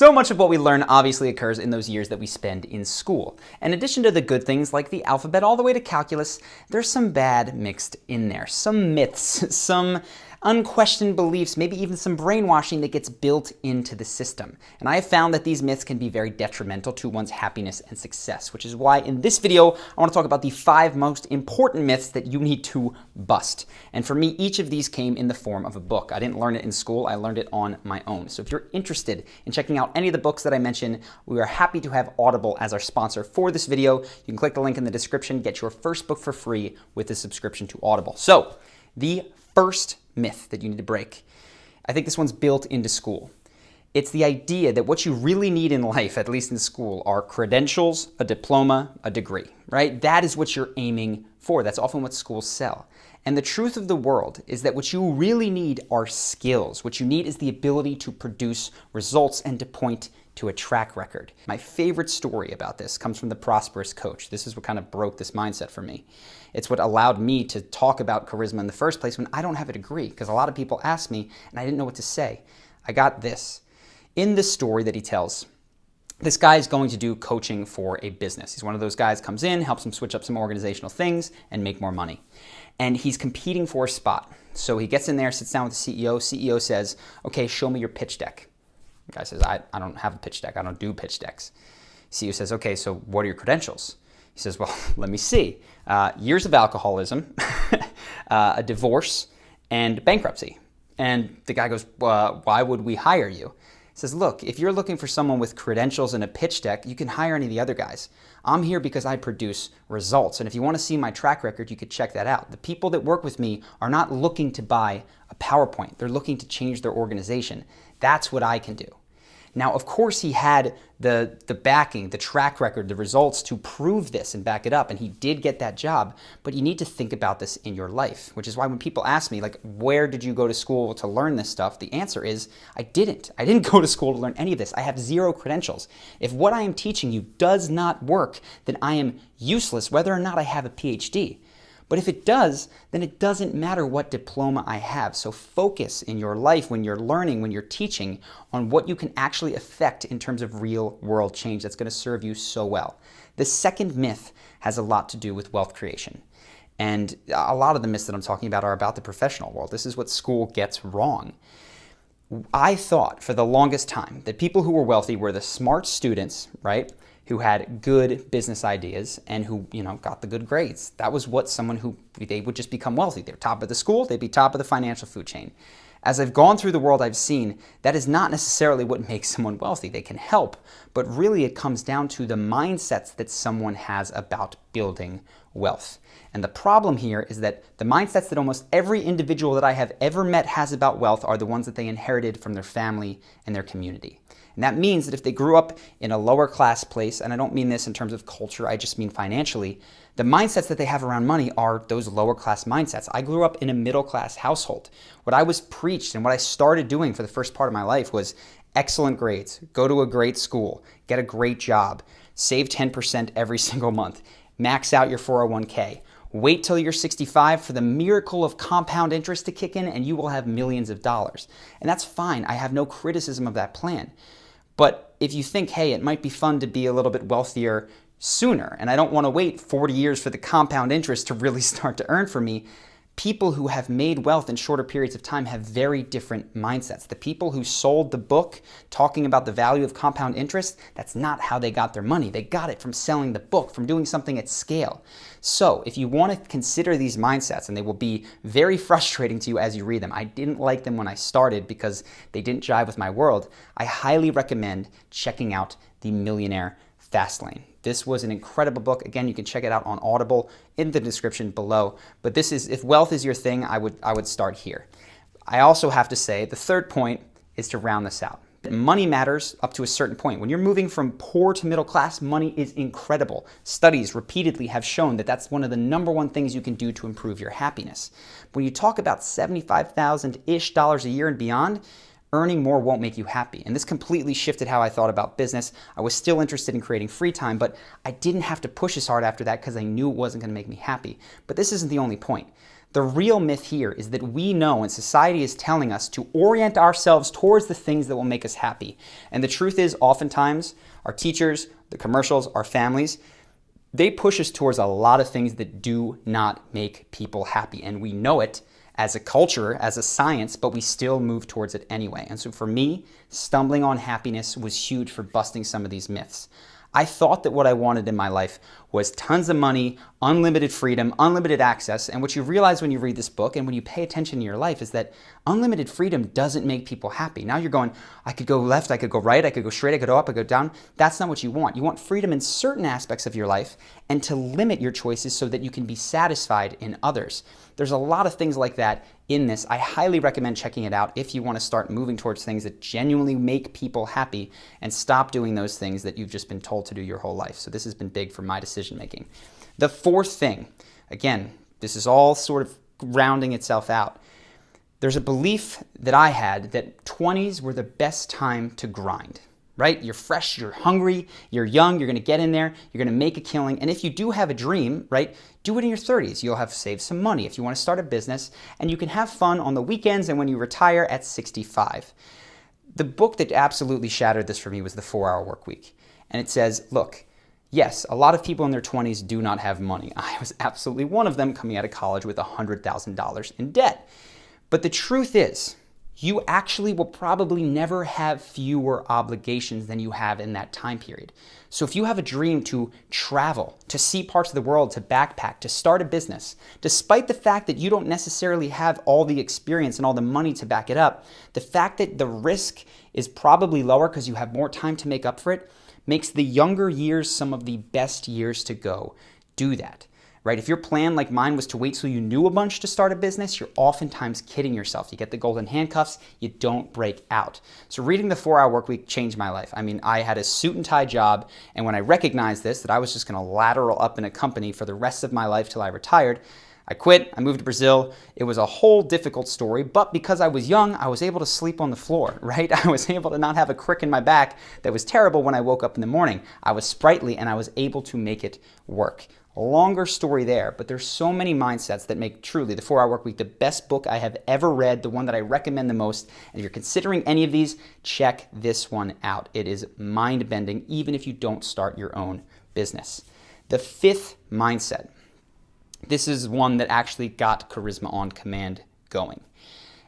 So much of what we learn obviously occurs in those years that we spend in school. In addition to the good things like the alphabet all the way to calculus, there's some bad mixed in there. Some myths, some unquestioned beliefs, maybe even some brainwashing that gets built into the system. And I have found that these myths can be very detrimental to one's happiness and success, which is why in this video, I want to talk about the 5 most important myths that you need to bust. And for me, each of these came in the form of a book. I didn't learn it in school, I learned it on my own. So if you're interested in checking out any of the books that I mentioned, we are happy to have Audible as our sponsor for this video. You can click the link in the description, get your first book for free with a subscription to Audible. So, the first myth that you need to break. I think this one's built into school. It's the idea that what you really need in life, at least in school, are credentials, a diploma, a degree, right? That is what you're aiming for. That's often what schools sell. And the truth of the world is that what you really need are skills. What you need is the ability to produce results and to point to a track record. My favorite story about this comes from The Prosperous Coach. This is what kind of broke this mindset for me. It's what allowed me to talk about charisma in the first place when I don't have a degree, because a lot of people ask me and I didn't know what to say. I got this. In this story that he tells, this guy is going to do coaching for a business. He's one of those guys, comes in, helps him switch up some organizational things and make more money. And he's competing for a spot. So he gets in there, sits down with the CEO. CEO says, okay, show me your pitch deck. The guy says, I don't have a pitch deck. I don't do pitch decks. CEO says, okay, so what are your credentials? He says, well, let me see. Years of alcoholism, a divorce, and bankruptcy. And the guy goes, why would we hire you? He says, look, if you're looking for someone with credentials and a pitch deck, you can hire any of the other guys. I'm here because I produce results. And if you want to see my track record, you could check that out. The people that work with me are not looking to buy a PowerPoint. They're looking to change their organization. That's what I can do. Now, of course, he had the backing, the track record, the results to prove this and back it up, and he did get that job, but you need to think about this in your life, which is why when people ask me, like, where did you go to school to learn this stuff? The answer is, I didn't. I didn't go to school to learn any of this. I have 0 credentials. If what I am teaching you does not work, then I am useless, whether or not I have a PhD. But if it does, then it doesn't matter what diploma I have. So focus in your life when you're learning, when you're teaching, on what you can actually affect in terms of real world change that's going to serve you so well. The second myth has a lot to do with wealth creation. And a lot of the myths that I'm talking about are about the professional world. This is what school gets wrong. I thought for the longest time that people who were wealthy were the smart students, right? Who had good business ideas and who, got the good grades. That was what someone who, they would just become wealthy. They're top of the school, they'd be top of the financial food chain. As I've gone through the world, I've seen that is not necessarily what makes someone wealthy. They can help, but really it comes down to the mindsets that someone has about building wealth. And the problem here is that the mindsets that almost every individual that I have ever met has about wealth are the ones that they inherited from their family and their community. And that means that if they grew up in a lower class place, and I don't mean this in terms of culture, I just mean financially, the mindsets that they have around money are those lower class mindsets. I grew up in a middle class household. What I was preached and what I started doing for the first part of my life was excellent grades, go to a great school, get a great job, save 10% every single month, max out your 401k. Wait till you're 65 for the miracle of compound interest to kick in and you will have millions of dollars. And that's fine. I have no criticism of that plan. But if you think, hey, it might be fun to be a little bit wealthier sooner, and I don't want to wait 40 years for the compound interest to really start to earn for me, people who have made wealth in shorter periods of time have very different mindsets. The people who sold the book talking about the value of compound interest, that's not how they got their money. They got it from selling the book, from doing something at scale. So if you want to consider these mindsets, and they will be very frustrating to you as you read them. I didn't like them when I started because they didn't jive with my world. I highly recommend checking out The Millionaire Fastlane. This was an incredible book. Again, you can check it out on Audible in the description below. But this is, if wealth is your thing, I would start here. I also have to say, the third point is to round this out. Money matters up to a certain point. When you're moving from poor to middle class, money is incredible. Studies repeatedly have shown that that's one of the #1 things you can do to improve your happiness. When you talk about $75,000-ish a year and beyond, earning more won't make you happy. And this completely shifted how I thought about business. I was still interested in creating free time, but I didn't have to push as hard after that because I knew it wasn't going to make me happy. But this isn't the only point. The real myth here is that we know and society is telling us to orient ourselves towards the things that will make us happy. And the truth is, oftentimes, our teachers, the commercials, our families, they push us towards a lot of things that do not make people happy. And we know it as a culture, as a science, but we still move towards it anyway. And so for me, stumbling on happiness was huge for busting some of these myths. I thought that what I wanted in my life was tons of money, unlimited freedom, unlimited access. And what you realize when you read this book and when you pay attention to your life is that unlimited freedom doesn't make people happy. Now you're going, I could go left, I could go right, I could go straight, I could go up, I could go down. That's not what you want. You want freedom in certain aspects of your life and to limit your choices so that you can be satisfied in others. There's a lot of things like that in this. I highly recommend checking it out if you want to start moving towards things that genuinely make people happy and stop doing those things that you've just been told to do your whole life. So this has been big for my decision making. The fourth thing, again, this is all sort of rounding itself out. There's a belief that I had that 20s were the best time to grind. Right? You're fresh, you're hungry, you're young, you're going to get in there, you're going to make a killing. And if you do have a dream, right, do it in your 30s. You'll have saved some money if you want to start a business, and you can have fun on the weekends and when you retire at 65. The book that absolutely shattered this for me was The 4-Hour Workweek. And it says, look, yes, a lot of people in their 20s do not have money. I was absolutely one of them coming out of college with $100,000 in debt. But the truth is, you actually will probably never have fewer obligations than you have in that time period. So if you have a dream to travel, to see parts of the world, to backpack, to start a business, despite the fact that you don't necessarily have all the experience and all the money to back it up, the fact that the risk is probably lower because you have more time to make up for it makes the younger years some of the best years to go do that. Right? If your plan, like mine, was to wait till you knew a bunch to start a business, you're oftentimes kidding yourself. You get the golden handcuffs, you don't break out. So reading The 4-Hour Workweek changed my life. I mean, I had a suit and tie job, and when I recognized this, that I was just going to lateral up in a company for the rest of my life till I retired, I quit, I moved to Brazil. It was a whole difficult story, but because I was young, I was able to sleep on the floor, right? I was able to not have a crick in my back that was terrible when I woke up in the morning. I was sprightly, and I was able to make it work. A longer story there, but there's so many mindsets that make truly The 4-Hour Workweek the best book I have ever read, the one that I recommend the most. And if you're considering any of these, check this one out. It is mind-bending, even if you don't start your own business. The fifth mindset. This is one that actually got Charisma on Command going.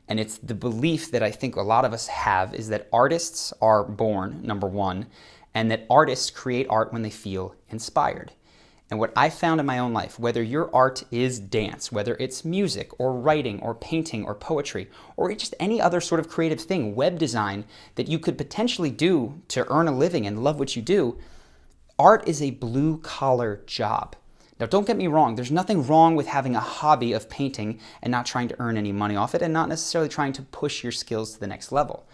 And it's the belief that I think a lot of us have is that artists are born, number one, and that artists create art when they feel inspired. And what I found in my own life, whether your art is dance, whether it's music or writing or painting or poetry or just any other sort of creative thing, web design that you could potentially do to earn a living and love what you do, art is a blue-collar job. Now, don't get me wrong, there's nothing wrong with having a hobby of painting and not trying to earn any money off it and not necessarily trying to push your skills to the next level.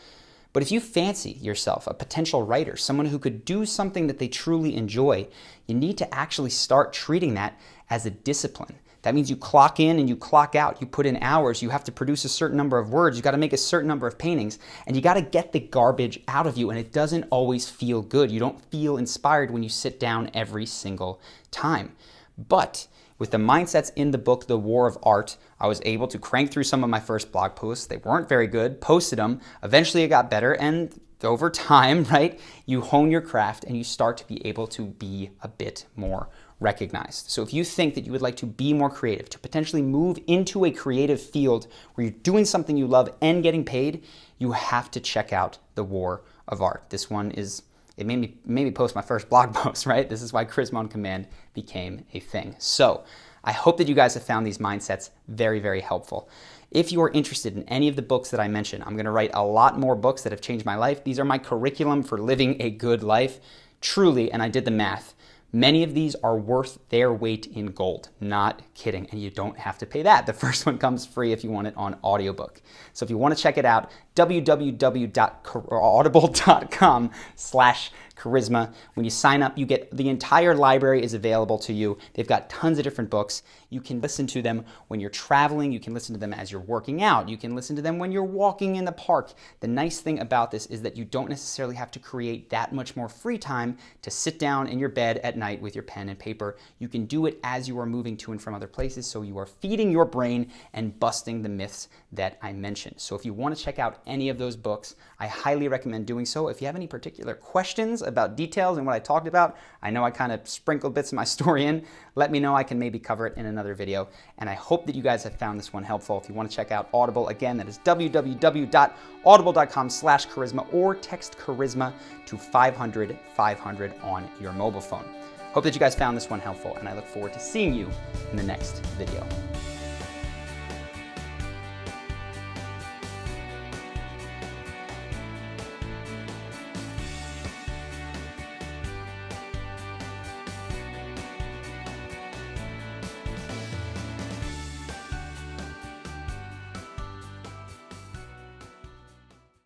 But if you fancy yourself a potential writer, someone who could do something that they truly enjoy, you need to actually start treating that as a discipline. That means you clock in and you clock out. You put in hours. You have to produce a certain number of words. You got to make a certain number of paintings. And you got to get the garbage out of you. And it doesn't always feel good. You don't feel inspired when you sit down every single time. But with the mindsets in the book, The War of Art, I was able to crank through some of my first blog posts. They weren't very good, posted them. Eventually it got better, and over time, right, you hone your craft and you start to be able to be a bit more recognized. So if you think that you would like to be more creative, to potentially move into a creative field where you're doing something you love and getting paid, you have to check out The War of Art. This one is... It made me post my first blog post, right? This is why Charisma on Command became a thing. So I hope that you guys have found these mindsets very, very helpful. If you are interested in any of the books that I mentioned, I'm going to write a lot more books that have changed my life. These are my curriculum for living a good life. Truly, and I did the math, many of these are worth their weight in gold. Not kidding. And you don't have to pay that. The first one comes free if you want it on audiobook. So if you want to check it out, www.audible.com/charisma Charisma. When you sign up, you get the entire library is available to you. They've got tons of different books. You can listen to them when you're traveling. You can listen to them as you're working out. You can listen to them when you're walking in the park. The nice thing about this is that you don't necessarily have to create that much more free time to sit down in your bed at night with your pen and paper. You can do it as you are moving to and from other places, so you are feeding your brain and busting the myths that I mentioned. So if you want to check out any of those books, I highly recommend doing so. If you have any particular questions about details and what I talked about, I know I kind of sprinkled bits of my story in, let me know. I can maybe cover it in another video. And I hope that you guys have found this one helpful. If you want to check out Audible, again, that is www.audible.com/charisma, or text charisma to 500-500 on your mobile phone. Hope that you guys found this one helpful, and I look forward to seeing you in the next video.